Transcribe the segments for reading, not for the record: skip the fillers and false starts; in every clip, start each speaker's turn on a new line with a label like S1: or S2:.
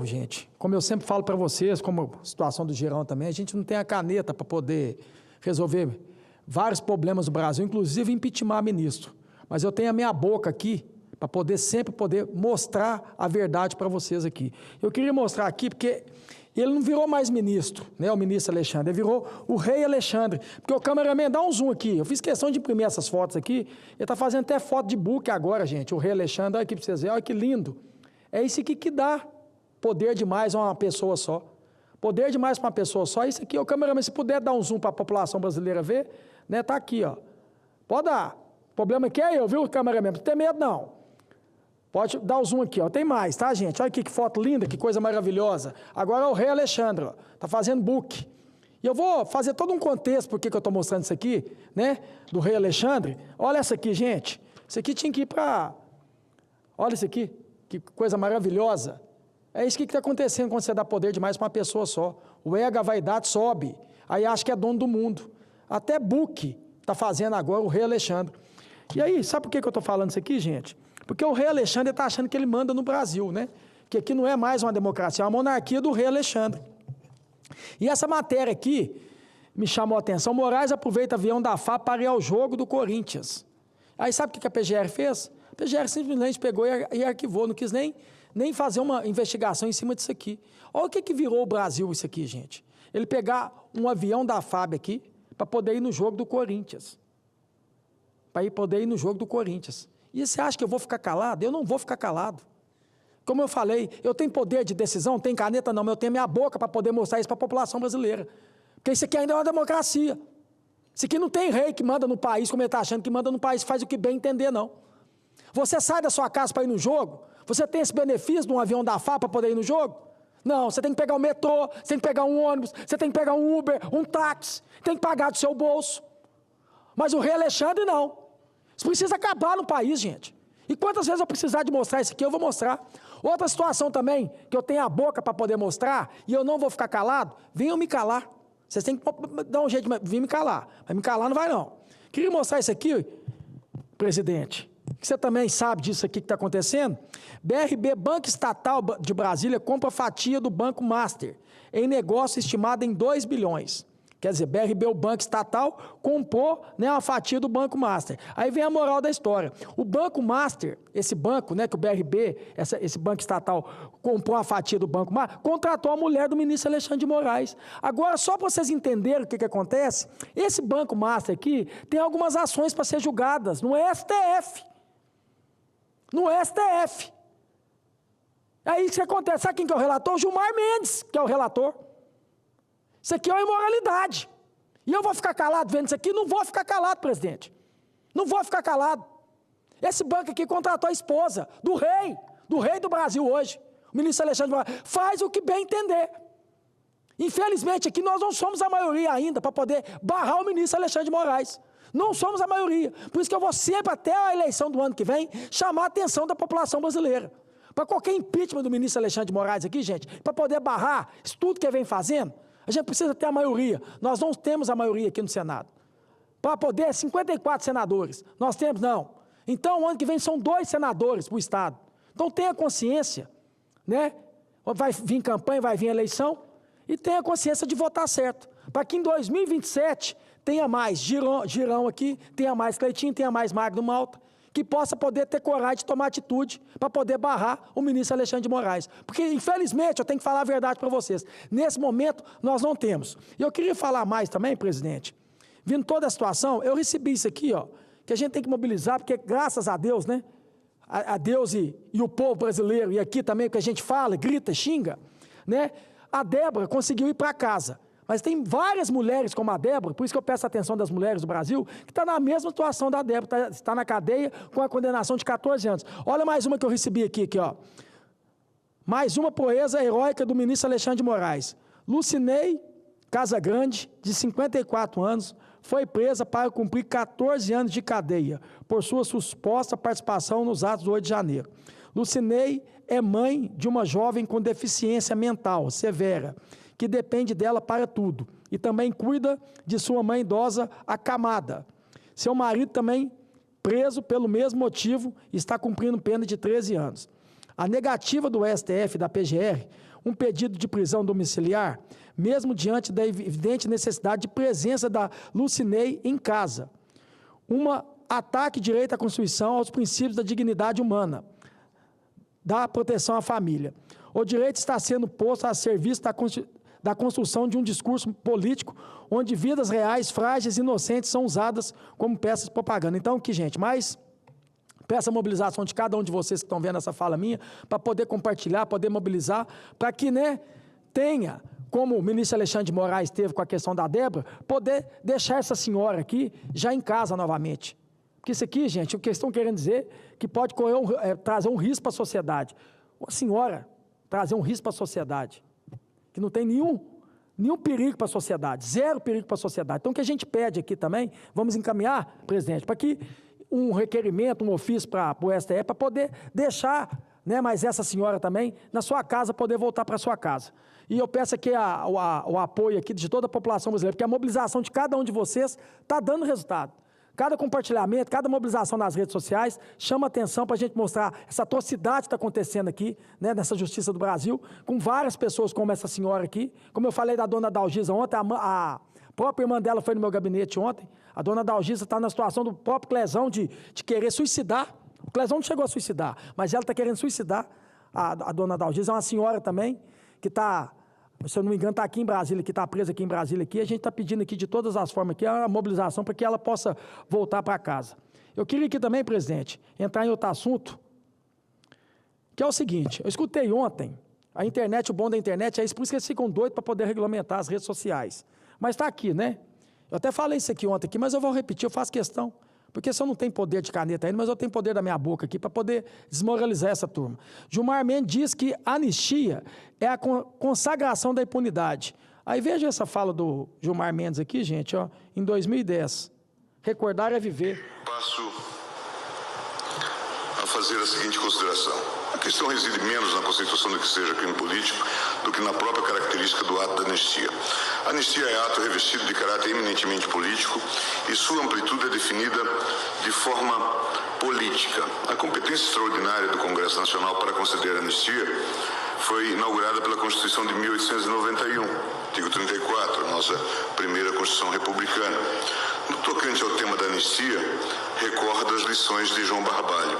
S1: Gente, como eu sempre falo para vocês, como a situação do Girão também, a gente não tem a caneta para poder resolver vários problemas do Brasil, inclusive impeachment ministro. Mas eu tenho a minha boca aqui para poder sempre mostrar a verdade para vocês aqui. Eu queria mostrar aqui porque ele não virou mais ministro, né, o ministro Alexandre, ele virou o rei Alexandre. Porque o cameraman, dá um zoom aqui, eu fiz questão de imprimir essas fotos aqui, ele está fazendo até foto de book agora, gente, o rei Alexandre, olha aqui para vocês verem, olha que lindo. É isso aqui que dá poder demais a uma pessoa só. Poder demais para uma pessoa só, isso aqui, o cameraman, se puder dar um zoom para a população brasileira ver, né, tá aqui, ó. Pode dar. O problema aqui é eu, viu, cameraman, não tem medo não. Pode dar o zoom aqui, ó. Tem mais, tá, gente? Olha aqui que foto linda, que coisa maravilhosa. Agora é o rei Alexandre, ó. Tá fazendo book. E eu vou fazer todo um contexto por que eu estou mostrando isso aqui, né? Do rei Alexandre. Olha essa aqui, gente. Isso aqui tinha que ir para... Olha isso aqui, que coisa maravilhosa. É isso que está acontecendo quando você dá poder demais para uma pessoa só. O ego, a vaidade sobe. Aí acha que é dono do mundo. Até book está fazendo agora o rei Alexandre. E aí, sabe por que eu estou falando isso aqui, gente? Porque o rei Alexandre está achando que ele manda no Brasil, né? Que aqui não é mais uma democracia, é uma monarquia do rei Alexandre. E essa matéria aqui me chamou a atenção. Moraes aproveita avião da FAP para ir ao jogo do Corinthians. Aí sabe o que a PGR fez? A PGR simplesmente pegou e arquivou, não quis nem fazer uma investigação em cima disso aqui. Olha o que virou o Brasil isso aqui, gente. Ele pegar um avião da FAB aqui para poder ir no jogo do Corinthians. Para poder ir no jogo do Corinthians. E você acha que eu vou ficar calado? Eu não vou ficar calado. Como eu falei, eu tenho poder de decisão, tenho caneta não, mas eu tenho minha boca para poder mostrar isso para a população brasileira. Porque isso aqui ainda é uma democracia. Isso aqui não tem rei que manda no país, como ele está achando que manda no país, faz o que bem entender, não. Você sai da sua casa para ir no jogo, você tem esse benefício de um avião da FAP para poder ir no jogo? Não, você tem que pegar o metrô, você tem que pegar um ônibus, você tem que pegar um Uber, um táxi, tem que pagar do seu bolso. Mas o rei Alexandre não. Isso precisa acabar no país, gente. E quantas vezes eu precisar de mostrar isso aqui, eu vou mostrar. Outra situação também, que eu tenho a boca para poder mostrar, e eu não vou ficar calado, venham me calar. Vocês têm que dar um jeito de vir me calar. Mas me calar não vai não. Queria mostrar isso aqui, presidente, que você também sabe disso aqui que está acontecendo. BRB, Banco Estatal de Brasília, compra fatia do Banco Master, em negócio estimado em 2 bilhões. Quer dizer, BRB, o Banco Estatal, comprou, né, uma fatia do Banco Master. Aí vem a moral da história. O Banco Master, esse banco, né, que o BRB, esse Banco Estatal, comprou a fatia do Banco Master, contratou a mulher do ministro Alexandre de Moraes. Agora, só para vocês entenderem o que acontece, esse Banco Master aqui tem algumas ações para ser julgadas no STF. No STF. Aí o que acontece? Sabe quem que é o relator? O Gilmar Mendes, que é o relator. Isso aqui é uma imoralidade. E eu vou ficar calado vendo isso aqui? Não vou ficar calado, presidente. Não vou ficar calado. Esse banco aqui contratou a esposa do rei do Brasil hoje, o ministro Alexandre de Moraes. Faz o que bem entender. Infelizmente, aqui nós não somos a maioria ainda para poder barrar o ministro Alexandre de Moraes. Não somos a maioria. Por isso que eu vou sempre, até a eleição do ano que vem, chamar a atenção da população brasileira. Para qualquer impeachment do ministro Alexandre de Moraes aqui, gente, para poder barrar isso tudo que ele vem fazendo, a gente precisa ter a maioria. Nós não temos a maioria aqui no Senado. Para poder, 54 senadores. Nós temos, não. Então, o ano que vem são 2 senadores para o Estado. Então, tenha consciência, né? Vai vir campanha, vai vir eleição, e tenha consciência de votar certo. Para que em 2027 tenha mais Girão aqui, tenha mais Cleitinho, tenha mais Magno Malta, que possa poder ter coragem de tomar atitude para poder barrar o ministro Alexandre de Moraes. Porque, infelizmente, eu tenho que falar a verdade para vocês. Nesse momento, nós não temos. E eu queria falar mais também, presidente, vindo toda a situação, eu recebi isso aqui, ó, que a gente tem que mobilizar, porque graças a Deus, né, a Deus e o povo brasileiro, e aqui também que a gente fala, grita, xinga, né, a Débora conseguiu ir para casa. Mas tem várias mulheres como a Débora, por isso que eu peço a atenção das mulheres do Brasil, que está na mesma situação da Débora, está na cadeia com a condenação de 14 anos. Olha mais uma que eu recebi aqui, ó. Mais uma proeza heróica do ministro Alexandre de Moraes. Lucinei Casagrande, de 54 anos, foi presa para cumprir 14 anos de cadeia, por sua suposta participação nos atos do 8 de janeiro. Lucinei é mãe de uma jovem com deficiência mental severa, que depende dela para tudo, e também cuida de sua mãe idosa acamada. Seu marido também preso pelo mesmo motivo, está cumprindo pena de 13 anos. A negativa do STF e da PGR, um pedido de prisão domiciliar, mesmo diante da evidente necessidade de presença da Lucinei em casa. Ataque direito à Constituição, aos princípios da dignidade humana, da proteção à família. O direito está sendo posto a serviço da construção de um discurso político onde vidas reais, frágeis e inocentes são usadas como peças de propaganda. Então, aqui, gente, mais peço a mobilização de cada um de vocês que estão vendo essa fala minha, para poder compartilhar, poder mobilizar, para que, né, tenha, como o ministro Alexandre de Moraes teve com a questão da Débora, poder deixar essa senhora aqui já em casa novamente. Porque isso aqui, gente, o que eles estão querendo dizer que pode trazer um risco para a sociedade. Uma senhora trazer um risco para a sociedade, que não tem nenhum perigo para a sociedade, zero perigo para a sociedade. Então, o que a gente pede aqui também, vamos encaminhar, presidente, para que um requerimento, um ofício para o STF, para poder deixar, né, mas essa senhora também, na sua casa, poder voltar para a sua casa. E eu peço aqui o apoio aqui de toda a população brasileira, porque a mobilização de cada um de vocês está dando resultado. Cada compartilhamento, cada mobilização nas redes sociais chama atenção para a gente mostrar essa atrocidade que está acontecendo aqui, né, nessa Justiça do Brasil, com várias pessoas como essa senhora aqui. Como eu falei da dona Dalgisa ontem, a própria irmã dela foi no meu gabinete ontem. A dona Dalgisa está na situação do próprio Clezão de querer suicidar. O Clezão não chegou a suicidar, mas ela está querendo suicidar. A dona Dalgisa é uma senhora também que está, se eu não me engano, está aqui em Brasília, que está presa aqui em Brasília. Aqui. A gente está pedindo aqui de todas as formas aqui a mobilização para que ela possa voltar para casa. Eu queria aqui também, presidente, entrar em outro assunto, que é o seguinte, eu escutei ontem, a internet, o bom da internet é isso, por isso que eles ficam doidos para poder regulamentar as redes sociais. Mas está aqui, né? Eu até falei isso aqui ontem, mas eu vou repetir, eu faço questão. Porque se eu não tenho poder de caneta ainda, mas eu tenho poder da minha boca aqui para poder desmoralizar essa turma. Gilmar Mendes diz que a anistia é a consagração da impunidade. Aí veja essa fala do Gilmar Mendes aqui, gente, ó, em 2010. Recordar é viver.
S2: Passo a fazer a seguinte consideração. A questão reside menos na conceituação do que seja crime político do que na própria característica do ato da anistia. A anistia é ato revestido de caráter eminentemente político e sua amplitude é definida de forma política. A competência extraordinária do Congresso Nacional para conceder a anistia foi inaugurada pela Constituição de 1891, artigo 34, a nossa primeira Constituição republicana. No tocante ao tema da anistia, recorda as lições de João Barbalho.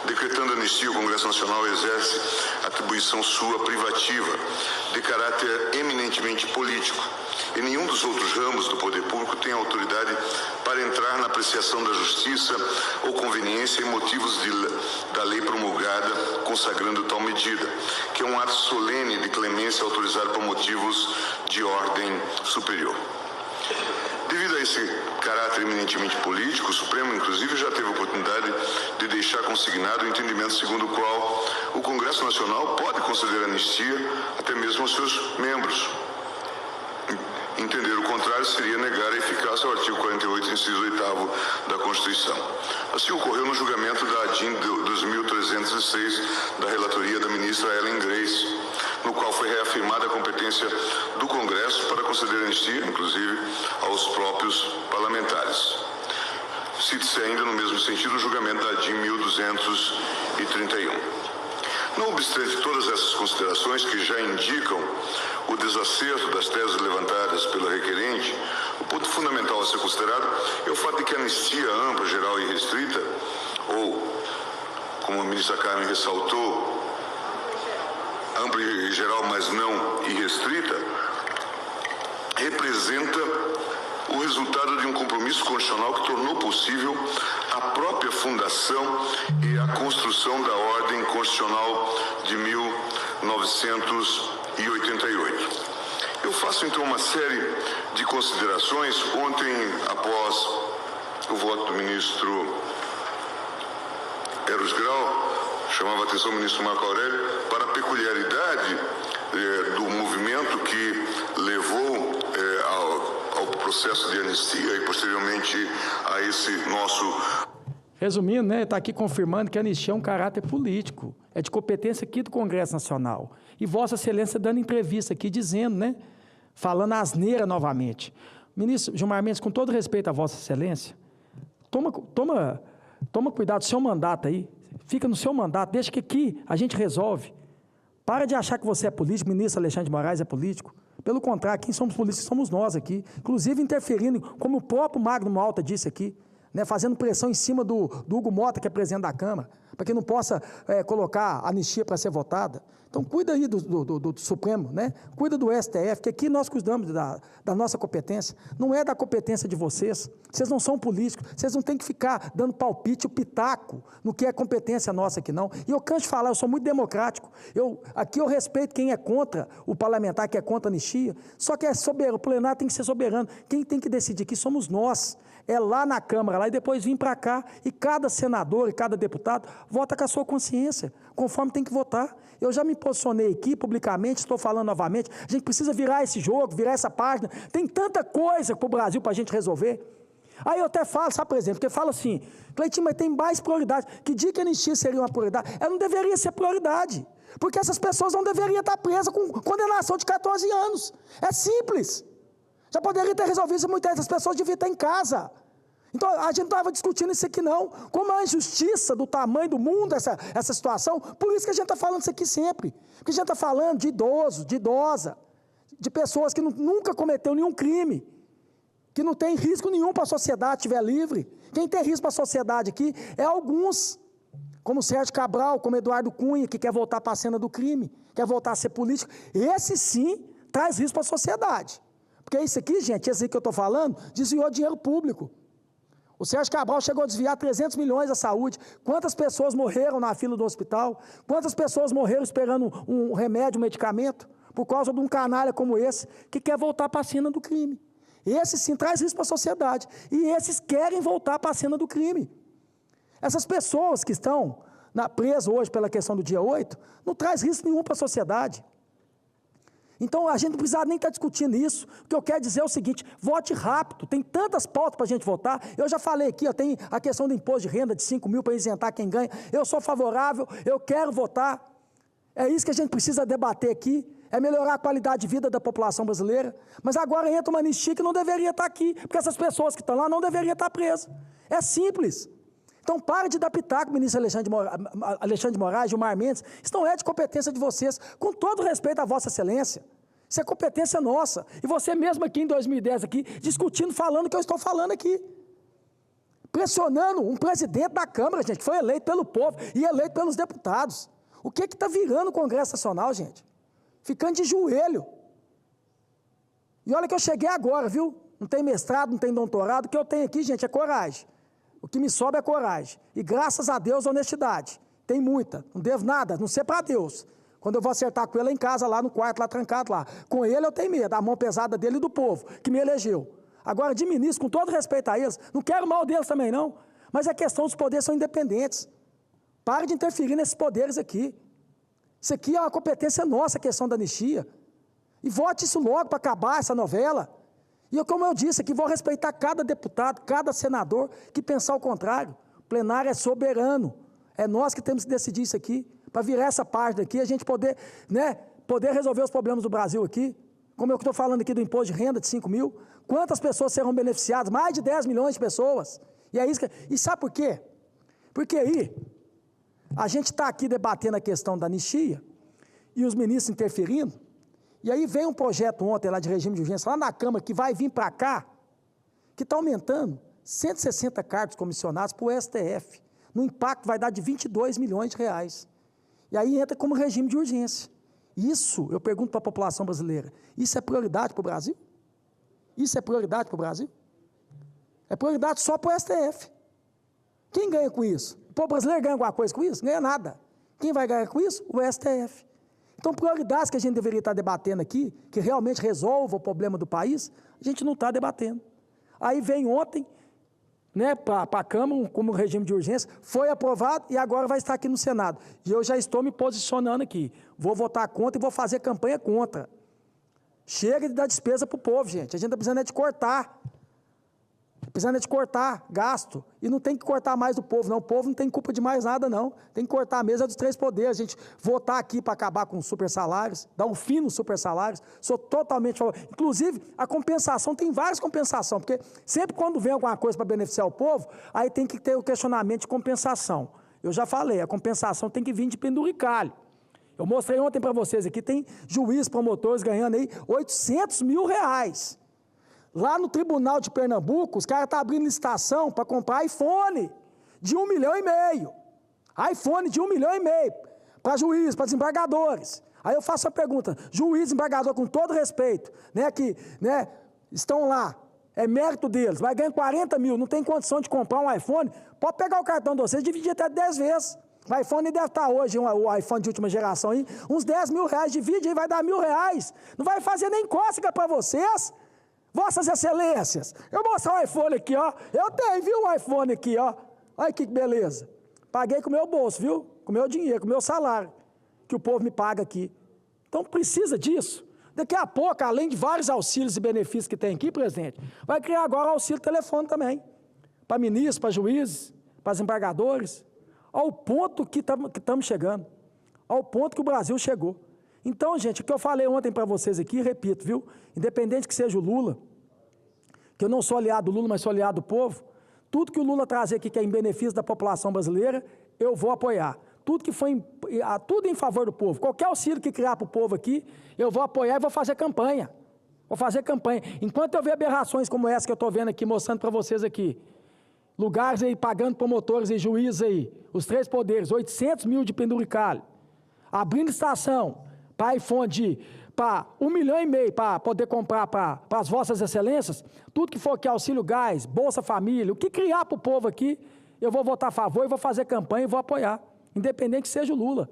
S2: Decretando a anistia, o Congresso Nacional exerce atribuição sua privativa, de caráter eminentemente político, e nenhum dos outros ramos do poder público tem autoridade para entrar na apreciação da justiça ou conveniência e motivos da lei promulgada consagrando tal medida, que é um ato solene de clemência autorizado por motivos de ordem superior. Devido a esse caráter eminentemente político, o Supremo, inclusive, já teve a oportunidade de deixar consignado o entendimento segundo o qual o Congresso Nacional pode conceder anistia até mesmo aos seus membros. Entender o contrário seria negar a eficácia ao artigo 48, inciso 8º da Constituição. Assim ocorreu no julgamento da ADIM 2306, da relatoria da ministra Ellen Grace, no qual foi reafirmada a competência do Congresso para conceder anistia, inclusive, aos próprios parlamentares. Cite-se ainda, no mesmo sentido, o julgamento da ADIM 1231. Não obstante todas essas considerações que já indicam o desacerto das teses levantadas pela requerente, o ponto fundamental a ser considerado é o fato de que a anistia ampla, geral e restrita, ou, como a ministra Carmen ressaltou, ampla e geral, mas não irrestrita, representa o resultado de um compromisso constitucional que tornou possível a própria fundação e a construção da ordem constitucional de 1988. Eu faço então uma série de considerações. Ontem, após o voto do ministro Eros Grau, chamava a atenção o ministro Marco Aurélio para a peculiaridade do movimento que levou ao processo de anistia e posteriormente a esse nosso...
S1: Resumindo, né, está aqui confirmando que a anistia é um caráter político, é de competência aqui do Congresso Nacional. E Vossa Excelência dando entrevista aqui, dizendo, né, falando asneira novamente. Ministro Gilmar Mendes, com todo respeito a Vossa Excelência, toma cuidado do seu mandato aí. fica no seu mandato, deixa que aqui a gente resolve. Para de achar que você é político, o ministro Alexandre de Moraes é político. Pelo contrário, quem somos políticos somos nós aqui, inclusive interferindo, como o próprio Magno Malta disse aqui, né, fazendo pressão em cima do Hugo Mota, que é presidente da Câmara, para que não possa colocar anistia para ser votada. Então, cuida aí do Supremo, né? Cuida do STF, que aqui nós cuidamos da nossa competência. Não é da competência de vocês. Vocês não são políticos. Vocês não têm que ficar dando palpite, o pitaco, no que é competência nossa aqui, não. E eu canso de falar, eu sou muito democrático. Aqui eu respeito quem é contra o parlamentar, que é contra a anistia. Só que o plenário tem que ser soberano. Quem tem que decidir aqui somos nós. É lá na Câmara, lá, e depois vir para cá, e cada senador e cada deputado vota com a sua consciência, conforme tem que votar. Eu já me posicionei aqui publicamente, estou falando novamente, a gente precisa virar esse jogo, virar essa página, tem tanta coisa para o Brasil para a gente resolver. Aí eu até falo, sabe, por exemplo, porque fala assim, Cleitinho, mas tem mais prioridade, que dia que a anistia seria uma prioridade? Ela não deveria ser prioridade, porque essas pessoas não deveriam estar presas com condenação de 14 anos, é simples. Já poderia ter resolvido isso, muitas dessas pessoas deviam estar em casa. Então, a gente não estava discutindo isso aqui, não. Como é a injustiça do tamanho do mundo, essa situação, por isso que a gente está falando isso aqui sempre. Porque a gente está falando de idoso, de idosa, de pessoas que nunca cometeu nenhum crime, que não tem risco nenhum para a sociedade estiver livre. Quem tem risco para a sociedade aqui é alguns, como Sérgio Cabral, como Eduardo Cunha, que quer voltar para a cena do crime, quer voltar a ser político. Esse sim traz risco para a sociedade. Porque isso aqui, gente, esse aí que eu estou falando, desviou dinheiro público. O Sérgio Cabral chegou a desviar 300 milhões da saúde. Quantas pessoas morreram na fila do hospital? Quantas pessoas morreram esperando um remédio, um medicamento? Por causa de um canalha como esse, que quer voltar para a cena do crime. Esse sim traz risco para a sociedade. E esses querem voltar para a cena do crime. Essas pessoas que estão presas hoje pela questão do dia 8, não traz risco nenhum para a sociedade. Então, a gente não precisa nem estar discutindo isso. O que eu quero dizer é o seguinte, vote rápido, tem tantas pautas para a gente votar. Eu já falei aqui, tem a questão do imposto de renda de 5 mil para isentar quem ganha. Eu sou favorável, eu quero votar. É isso que a gente precisa debater aqui, é melhorar a qualidade de vida da população brasileira. Mas agora entra uma anistia que não deveria estar aqui, porque essas pessoas que estão lá não deveriam estar presas. É simples. Então, pare de dar pitaco, ministro Alexandre de Moraes, Gilmar Mendes. Isso não é de competência de vocês, com todo respeito à vossa excelência. Isso é competência nossa. E você mesmo aqui em 2010, aqui, discutindo, falando o que eu estou falando aqui. Pressionando um presidente da Câmara, gente, que foi eleito pelo povo e eleito pelos deputados. O que está virando o Congresso Nacional, gente? Ficando de joelho. E olha que eu cheguei agora, viu? Não tem mestrado, não tem doutorado. O que eu tenho aqui, gente, é coragem. O que me sobra é coragem. E graças a Deus, honestidade. Tem muita. Não devo nada, não sei para Deus. Quando eu vou acertar com ele em casa, lá no quarto, lá trancado lá. Com ele eu tenho medo, da mão pesada dele e do povo, que me elegeu. Agora, de ministro, com todo respeito a eles, não quero mal deles também não, mas a questão dos poderes são independentes. Pare de interferir nesses poderes aqui. Isso aqui é uma competência nossa, a questão da anistia. E vote isso logo para acabar essa novela. E eu, como eu disse aqui, vou respeitar cada deputado, cada senador que pensar o contrário. O plenário é soberano. É nós que temos que decidir isso aqui, para virar essa página aqui, a gente poder resolver os problemas do Brasil aqui. Como eu estou falando aqui do imposto de renda de 5 mil, quantas pessoas serão beneficiadas? Mais de 10 milhões de pessoas. E é isso e sabe por quê? Porque aí, a gente está aqui debatendo a questão da anistia, e os ministros interferindo, e aí vem um projeto ontem lá de regime de urgência, lá na Câmara, que vai vir para cá, que está aumentando 160 cargos comissionados para o STF. No impacto vai dar de 22 milhões de reais. E aí entra como regime de urgência. Isso, eu pergunto para a população brasileira, isso é prioridade para o Brasil? Isso é prioridade para o Brasil? É prioridade só para o STF. Quem ganha com isso? O povo brasileiro ganha alguma coisa com isso? Ganha nada. Quem vai ganhar com isso? O STF. Então, prioridades que a gente deveria estar debatendo aqui, que realmente resolva o problema do país, a gente não está debatendo. Aí vem ontem, para a Câmara, como regime de urgência, foi aprovado e agora vai estar aqui no Senado. E eu já estou me posicionando aqui. Vou votar contra e vou fazer campanha contra. Chega de dar despesa para o povo, gente. A gente está precisando de cortar. Precisando de cortar gasto. E não tem que cortar mais do povo, não. O povo não tem culpa de mais nada, não. Tem que cortar a mesa dos 3 poderes. A gente votar aqui para acabar com os super salários, dar um fim nos super salários. Sou totalmente a favor. Inclusive, a compensação, tem várias compensações, porque sempre quando vem alguma coisa para beneficiar o povo, aí tem que ter o questionamento de compensação. Eu já falei, a compensação tem que vir de penduricalho. Eu mostrei ontem para vocês aqui, tem juiz, promotores ganhando aí R$800 mil. Lá no Tribunal de Pernambuco, os caras estão abrindo licitação para comprar iPhone de 1,5 milhão. iPhone de 1,5 milhão para juiz, para desembargadores. Aí eu faço a pergunta, juiz, desembargador, com todo respeito, né, que estão lá, é mérito deles, vai ganhar 40 mil, não tem condição de comprar um iPhone, pode pegar o cartão de vocês e dividir até 10 vezes. O iPhone deve estar hoje, o iPhone de última geração aí, uns R$10 mil, divide aí, vai dar R$1.000. Não vai fazer nem cócega para vocês, vossas excelências. Eu vou mostrar um iPhone aqui, ó. Eu tenho, viu, um iPhone aqui, ó. Olha que beleza. Paguei com o meu bolso, viu? Com o meu dinheiro, com o meu salário, que o povo me paga aqui. Então precisa disso. Daqui a pouco, além de vários auxílios e benefícios que tem aqui, presidente, vai criar agora auxílio telefone também. Para ministros, para juízes, para desembargadores. Ao ponto que estamos chegando. Ao ponto que o Brasil chegou. Então, gente, o que eu falei ontem para vocês aqui, repito, viu? Independente que seja o Lula, que eu não sou aliado do Lula, mas sou aliado do povo, tudo que o Lula trazer aqui que é em benefício da população brasileira, eu vou apoiar. Tudo que foi tudo em favor do povo. Qualquer auxílio que criar para o povo aqui, eu vou apoiar e vou fazer campanha. Vou fazer campanha. Enquanto eu ver aberrações como essa que eu estou vendo aqui, mostrando para vocês aqui, lugares aí pagando promotores e juízes aí, os 3 poderes, R$800 mil de penduricalho, abrindo estação para iPhone para R$1,5 milhão para poder comprar para as vossas excelências, tudo que for aqui, auxílio gás, Bolsa Família, o que criar para o povo aqui, eu vou votar a favor e vou fazer campanha e vou apoiar, independente que seja o Lula.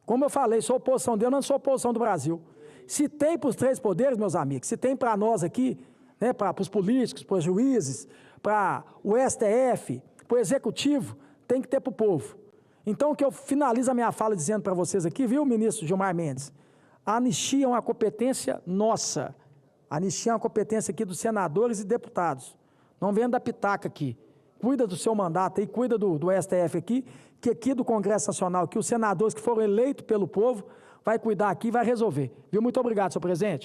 S1: Como eu falei, sou oposição dele, mas não sou oposição do Brasil. Se tem para os 3 poderes, meus amigos, se tem para nós aqui, né, para os políticos, para os juízes, para o STF, para o Executivo, tem que ter para o povo. Então, o que eu finalizo a minha fala dizendo para vocês aqui, viu, ministro Gilmar Mendes? A anistia é uma competência nossa. A anistia é uma competência aqui dos senadores e deputados. Não venha da pitaca aqui. Cuida do seu mandato aí, cuida do STF aqui, que aqui do Congresso Nacional, que os senadores que foram eleitos pelo povo, vai cuidar aqui e vai resolver. Viu? Muito obrigado, senhor presidente.